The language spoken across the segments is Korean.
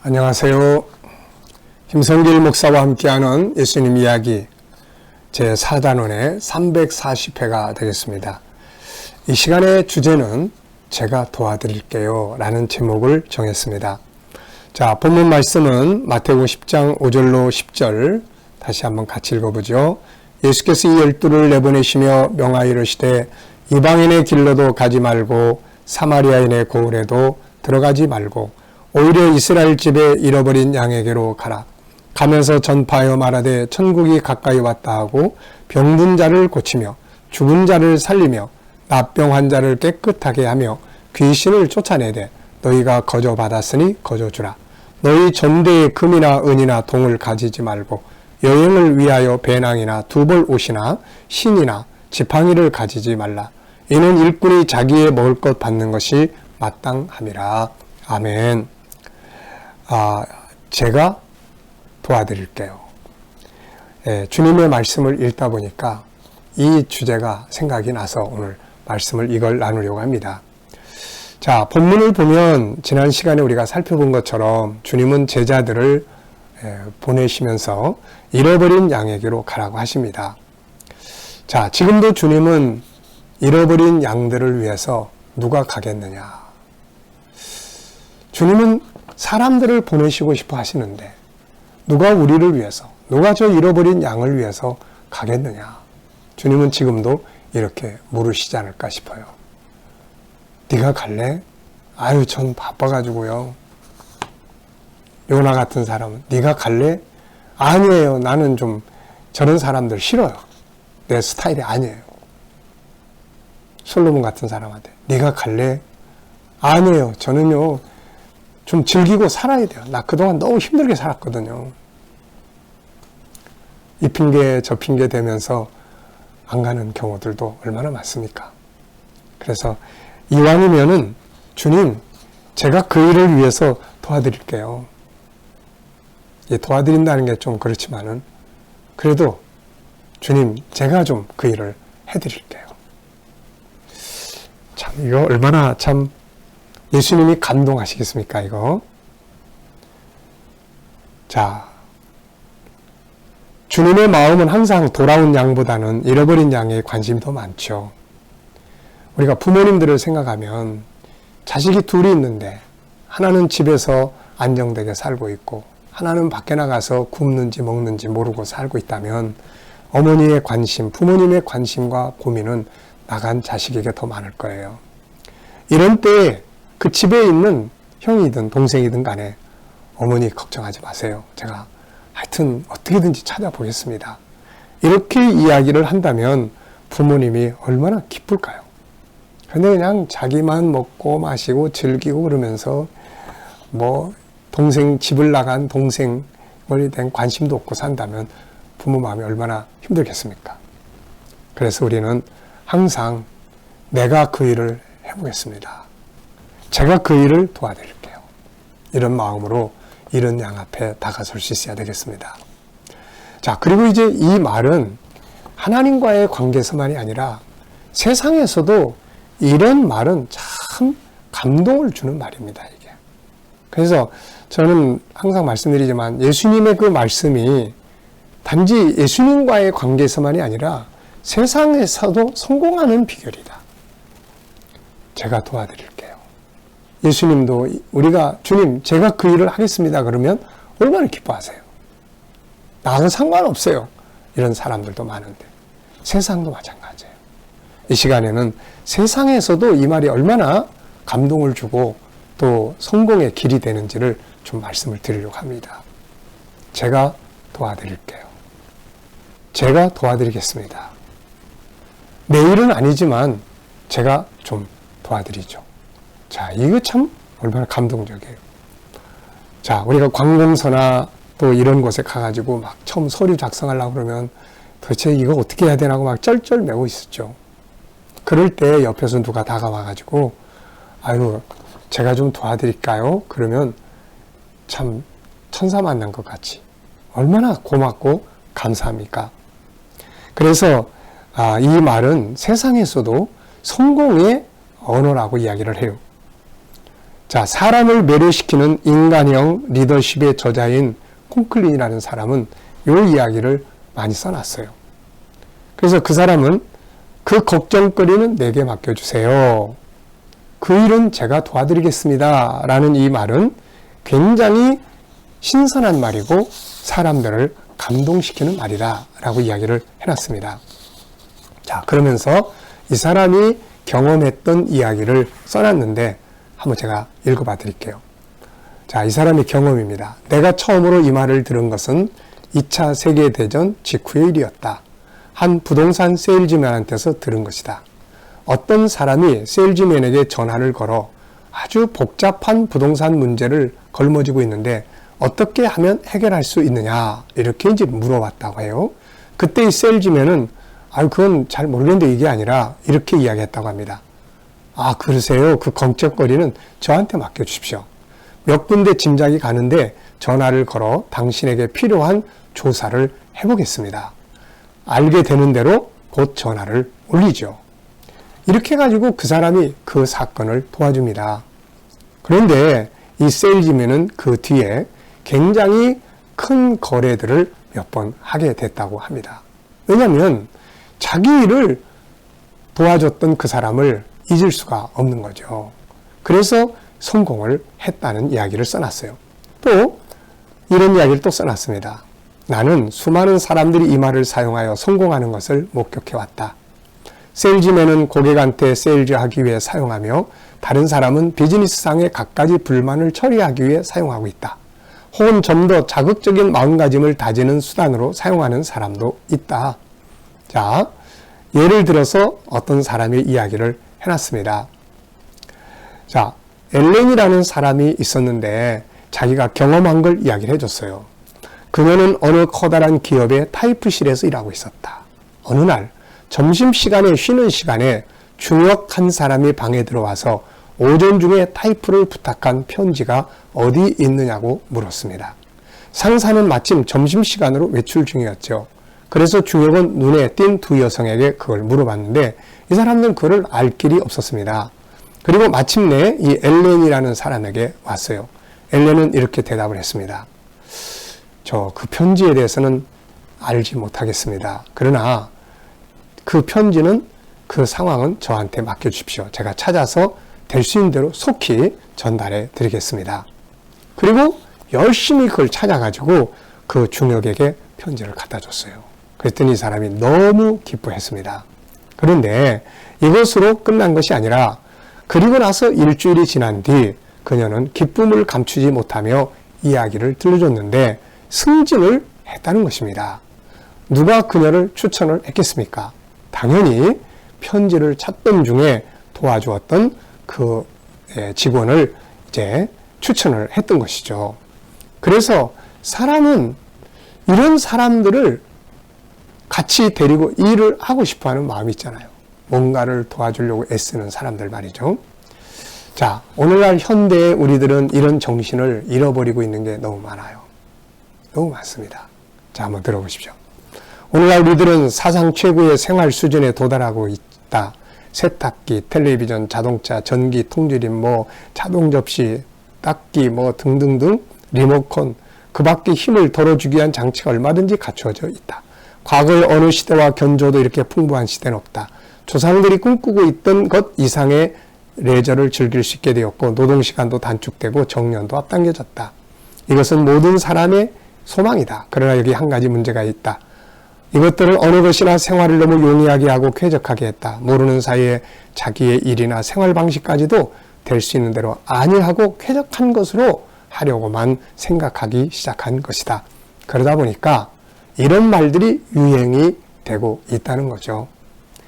안녕하세요. 김성길 목사와 함께하는 예수님 이야기 제4단원의 340회가 되겠습니다. 이 시간의 주제는 제가 도와드릴게요 라는 제목을 정했습니다. 자, 본문 말씀은 마태복음 10장 5절로 10절 다시 한번 같이 읽어보죠. 예수께서 이 12를 내보내시며 명하여 이르시되 이방인의 길로도 가지 말고 사마리아인의 고을에도 들어가지 말고 오히려 이스라엘 집에 잃어버린 양에게로 가라. 가면서 전파하여 말하되 천국이 가까이 왔다 하고 병든 자를 고치며 죽은 자를 살리며 납병 환자를 깨끗하게 하며 귀신을 쫓아내되 너희가 거저 받았으니 거저 주라. 너희 전대에 금이나 은이나 동을 가지지 말고 여행을 위하여 배낭이나 두벌 옷이나 신이나 지팡이를 가지지 말라. 이는 일꾼이 자기의 먹을 것 받는 것이 마땅함이라. 아멘. 제가 도와드릴게요. 주님의 말씀을 읽다 보니까 이 주제가 생각이 나서 오늘 말씀을 이걸 나누려고 합니다. 자, 본문을 보면 지난 시간에 우리가 살펴본 것처럼 주님은 제자들을 보내시면서 잃어버린 양에게로 가라고 하십니다. 자, 지금도 주님은 잃어버린 양들을 위해서 누가 가겠느냐? 주님은 사람들을 보내시고 싶어 하시는데 누가 우리를 위해서, 누가 저 잃어버린 양을 위해서 가겠느냐? 주님은 지금도 이렇게 물으시지 않을까 싶어요. 네가 갈래? 아유, 전 바빠가지고요. 요나 같은 사람은 네가 갈래? 아니에요. 나는 좀 저런 사람들 싫어요. 내 스타일이 아니에요. 솔로몬 같은 사람한테 네가 갈래? 아니에요. 저는요 좀 즐기고 살아야 돼요. 나 그동안 너무 힘들게 살았거든요. 이 핑계 저 핑계 대면서 안 가는 경우들도 얼마나 많습니까? 그래서 이왕이면은 주님, 제가 그 일을 위해서 도와드릴게요. 도와드린다는 게 좀 그렇지만은 그래도 주님, 제가 좀 그 일을 해드릴게요. 참, 이거 얼마나 참 예수님이 감동하시겠습니까, 이거? 자, 주님의 마음은 항상 돌아온 양보다는 잃어버린 양에 관심이 더 많죠. 우리가 부모님들을 생각하면 자식이 둘이 있는데 하나는 집에서 안정되게 살고 있고 하나는 밖에 나가서 굶는지 먹는지 모르고 살고 있다면 어머니의 관심, 부모님의 관심과 고민은 나간 자식에게 더 많을 거예요. 이런 때에 그 집에 있는 형이든 동생이든 간에 어머니 걱정하지 마세요. 제가 하여튼 어떻게든지 찾아보겠습니다. 이렇게 이야기를 한다면 부모님이 얼마나 기쁠까요? 그런데 그냥 자기만 먹고 마시고 즐기고 그러면서 뭐 동생 집을 나간 동생에 대한 관심도 없고 산다면 부모 마음이 얼마나 힘들겠습니까? 그래서 우리는 항상 내가 그 일을 해보겠습니다. 제가 그 일을 도와드릴게요. 이런 마음으로 이런 양 앞에 다가설 수 있어야 되겠습니다. 자, 그리고 이제 이 말은 하나님과의 관계에서만이 아니라 세상에서도 이런 말은 참 감동을 주는 말입니다, 이게. 그래서 저는 항상 말씀드리지만 예수님의 그 말씀이 단지 예수님과의 관계에서만이 아니라 세상에서도 성공하는 비결이다. 제가 도와드릴게요. 예수님도 우리가 주님, 제가 그 일을 하겠습니다. 그러면 얼마나 기뻐하세요. 나하고 상관없어요. 이런 사람들도 많은데 세상도 마찬가지예요. 이 시간에는 세상에서도 이 말이 얼마나 감동을 주고 또 성공의 길이 되는지를 좀 말씀을 드리려고 합니다. 제가 도와드릴게요. 제가 도와드리겠습니다. 내 일은 아니지만 제가 좀 도와드리죠. 자, 이거 참 얼마나 감동적이에요. 자, 우리가 관공서나 또 이런 곳에 가가지고 막 처음 서류 작성하려고 그러면 도대체 이거 어떻게 해야 되나고 막 쩔쩔매고 있었죠. 그럴 때 옆에서 누가 다가와가지고 아유, 제가 좀 도와드릴까요? 그러면 참 천사 만난 것 같이 얼마나 고맙고 감사합니까? 그래서 이 말은 세상에서도 성공의 언어라고 이야기를 해요. 자, 사람을 매료시키는 인간형 리더십의 저자인 콩클린이라는 사람은 이 이야기를 많이 써놨어요. 그래서 그 사람은 그 걱정거리는 내게 맡겨주세요. 그 일은 제가 도와드리겠습니다. 라는 이 말은 굉장히 신선한 말이고 사람들을 감동시키는 말이다. 라고 이야기를 해놨습니다. 자, 그러면서 이 사람이 경험했던 이야기를 써놨는데 한번 제가 읽어봐 드릴게요. 자, 이 사람의 경험입니다. 내가 처음으로 이 말을 들은 것은 2차 세계대전 직후의 일이었다. 한 부동산 세일즈맨한테서 들은 것이다. 어떤 사람이 세일즈맨에게 전화를 걸어 아주 복잡한 부동산 문제를 걸머지고 있는데 어떻게 하면 해결할 수 있느냐 이렇게 이제 물어봤다고 해요. 그때 이 세일즈맨은 그건 잘 모르겠는데 이게 아니라 이렇게 이야기했다고 합니다. 그러세요? 그 걱정거리는 저한테 맡겨주십시오. 몇 군데 짐작이 가는데 전화를 걸어 당신에게 필요한 조사를 해보겠습니다. 알게 되는 대로 곧 전화를 올리죠. 이렇게 해가지고 그 사람이 그 사건을 도와줍니다. 그런데 이 세일즈맨은 그 뒤에 굉장히 큰 거래들을 몇 번 하게 됐다고 합니다. 왜냐하면 자기 일을 도와줬던 그 사람을 잊을 수가 없는 거죠. 그래서 성공을 했다는 이야기를 써놨어요. 또 이런 이야기를 또 써놨습니다. 나는 수많은 사람들이 이 말을 사용하여 성공하는 것을 목격해왔다. 세일즈맨은 고객한테 세일즈하기 위해 사용하며 다른 사람은 비즈니스상의 갖가지 불만을 처리하기 위해 사용하고 있다. 혹은 좀 더 자극적인 마음가짐을 다지는 수단으로 사용하는 사람도 있다. 자, 예를 들어서 어떤 사람의 이야기를 해놨습니다. 자, 엘렌이라는 사람이 있었는데 자기가 경험한 걸 이야기를 해줬어요. 그녀는 어느 커다란 기업의 타이프실에서 일하고 있었다. 어느 날 점심시간에 쉬는 시간에 중역 한 사람이 방에 들어와서 오전 중에 타이프를 부탁한 편지가 어디 있느냐고 물었습니다. 상사는 마침 점심시간으로 외출 중이었죠. 그래서 중역은 눈에 띈 두 여성에게 그걸 물어봤는데 이 사람들은 그걸 알 길이 없었습니다. 그리고 마침내 이 엘렌이라는 사람에게 왔어요. 엘렌은 이렇게 대답을 했습니다. 저 그 편지에 대해서는 알지 못하겠습니다. 그러나 그 편지는 그 상황은 저한테 맡겨주십시오. 제가 찾아서 될 수 있는 대로 속히 전달해 드리겠습니다. 그리고 열심히 그걸 찾아가지고 그 중역에게 편지를 갖다 줬어요. 그랬더니 이 사람이 너무 기뻐했습니다. 그런데 이것으로 끝난 것이 아니라 그리고 나서 일주일이 지난 뒤 그녀는 기쁨을 감추지 못하며 이야기를 들려줬는데 승진을 했다는 것입니다. 누가 그녀를 추천을 했겠습니까? 당연히 편지를 찾던 중에 도와주었던 그 직원을 이제 추천을 했던 것이죠. 그래서 사람은 이런 사람들을 같이 데리고 일을 하고 싶어 하는 마음이 있잖아요. 뭔가를 도와주려고 애쓰는 사람들 말이죠. 자, 오늘날 현대의 우리들은 이런 정신을 잃어버리고 있는 게 너무 많아요. 너무 많습니다. 자, 한번 들어보십시오. 오늘날 우리들은 사상 최고의 생활 수준에 도달하고 있다. 세탁기, 텔레비전, 자동차, 전기, 통조림, 자동 접시, 닦기, 등등등, 리모컨, 그 밖에 힘을 덜어주기 위한 장치가 얼마든지 갖추어져 있다. 과거의 어느 시대와 견조도 이렇게 풍부한 시대는 없다. 조상들이 꿈꾸고 있던 것 이상의 레저를 즐길 수 있게 되었고 노동시간도 단축되고 정년도 앞당겨졌다. 이것은 모든 사람의 소망이다. 그러나 여기 한 가지 문제가 있다. 이것들을 어느 것이나 생활을 너무 용이하게 하고 쾌적하게 했다. 모르는 사이에 자기의 일이나 생활 방식까지도 될 수 있는 대로 안일하고 쾌적한 것으로 하려고만 생각하기 시작한 것이다. 그러다 보니까 이런 말들이 유행이 되고 있다는 거죠.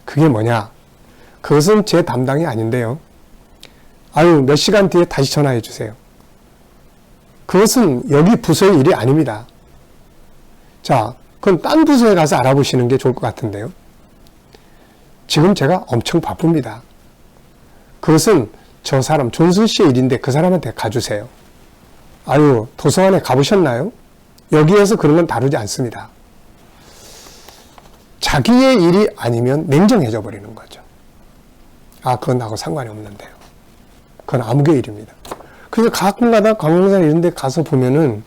그게 뭐냐? 그것은 제 담당이 아닌데요. 몇 시간 뒤에 다시 전화해 주세요. 그것은 여기 부서의 일이 아닙니다. 자, 그건 딴 부서에 가서 알아보시는 게 좋을 것 같은데요. 지금 제가 엄청 바쁩니다. 그것은 저 사람 존슨 씨의 일인데 그 사람한테 가주세요. 도서관에 가보셨나요? 여기에서 그런 건 다루지 않습니다. 자기의 일이 아니면 냉정해져 버리는 거죠. 그건 나하고 상관이 없는데요. 그건 아무개 일입니다. 그래서 가끔가다 관광산 이런 데 가서 보면은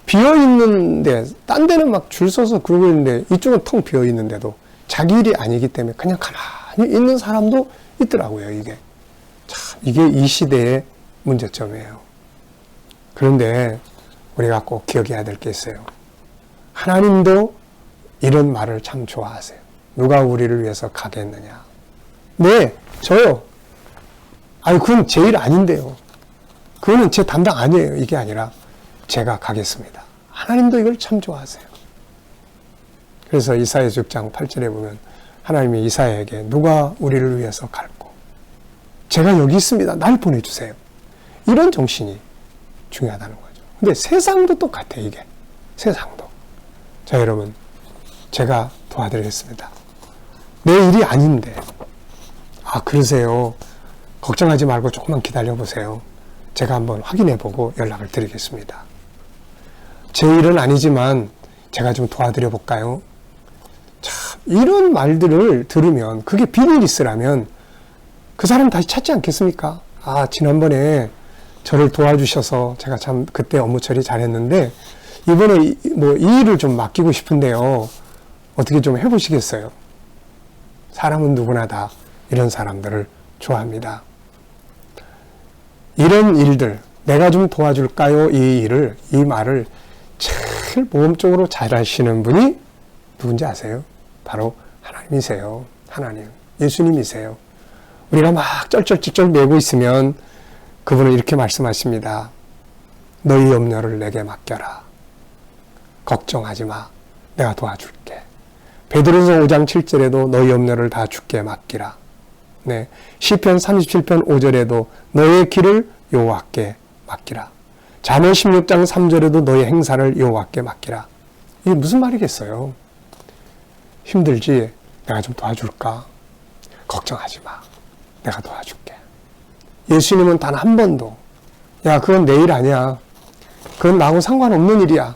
비어 있는데, 딴 데는 막 줄 서서 그러고 있는데, 이쪽은 텅 비어 있는데도 자기 일이 아니기 때문에 그냥 가만히 있는 사람도 있더라고요, 이게. 참, 이게 이 시대의 문제점이에요. 그런데 우리가 꼭 기억해야 될 게 있어요. 하나님도 이런 말을 참 좋아하세요. 누가 우리를 위해서 가겠느냐. 네, 저요. 아니, 그건 제 일 아닌데요. 그거는 제 담당 아니에요. 이게 아니라 제가 가겠습니다. 하나님도 이걸 참 좋아하세요. 그래서 이사야 6장 8절에 보면 하나님이 이사야에게 누가 우리를 위해서 갈고 제가 여기 있습니다. 날 보내주세요. 이런 정신이 중요하다는 거죠. 근데 세상도 똑같아, 이게. 세상도. 자, 여러분, 제가 도와드리겠습니다. 내 일이 아닌데. 아, 그러세요. 걱정하지 말고 조금만 기다려보세요. 제가 한번 확인해보고 연락을 드리겠습니다. 제 일은 아니지만 제가 좀 도와드려 볼까요? 참, 이런 말들을 들으면 그게 비즈니스라면 그 사람 다시 찾지 않겠습니까? 아, 지난번에 저를 도와주셔서 제가 참 그때 업무 처리 잘했는데 이번에 뭐 이 일을 좀 맡기고 싶은데요. 어떻게 좀 해보시겠어요? 사람은 누구나 다 이런 사람들을 좋아합니다. 이런 일들, 내가 좀 도와줄까요? 이 말을 제일 모험적으로 잘 하시는 분이 누군지 아세요? 바로 하나님이세요. 하나님, 예수님이세요. 우리가 막 쩔쩔쩔쩔 매고 있으면 그분은 이렇게 말씀하십니다. 너희 염려를 내게 맡겨라. 걱정하지 마. 내가 도와줄게. 베드로서 5장 7절에도 너희 염려를 다 주께 맡기라. 네, 시편 37편 5절에도 너의 길을 여호와께 맡기라. 잠언 16장 3절에도 너의 행사를 여호와께 맡기라. 이게 무슨 말이겠어요? 힘들지? 내가 좀 도와줄까? 걱정하지 마. 내가 도와줄게. 예수님은 단 한 번도 야, 그건 내 일 아니야. 그건 나하고 상관없는 일이야.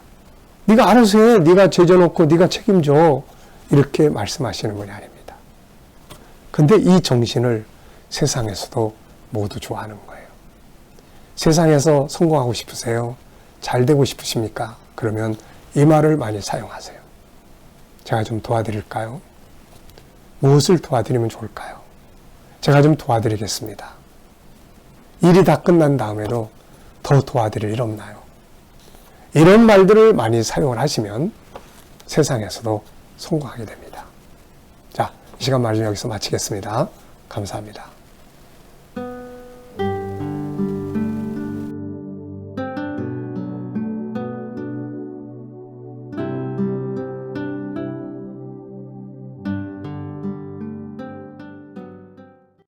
네가 알아서 해. 네가 제져놓고 네가 책임져. 이렇게 말씀하시는 분이 아닙니다. 근데 이 정신을 세상에서도 모두 좋아하는 거예요. 세상에서 성공하고 싶으세요? 잘 되고 싶으십니까? 그러면 이 말을 많이 사용하세요. 제가 좀 도와드릴까요? 무엇을 도와드리면 좋을까요? 제가 좀 도와드리겠습니다. 일이 다 끝난 다음에도 더 도와드릴 일 없나요? 이런 말들을 많이 사용을 하시면 세상에서도 성공하게 됩니다. 자, 이 시간 말씀 여기서 마치겠습니다. 감사합니다.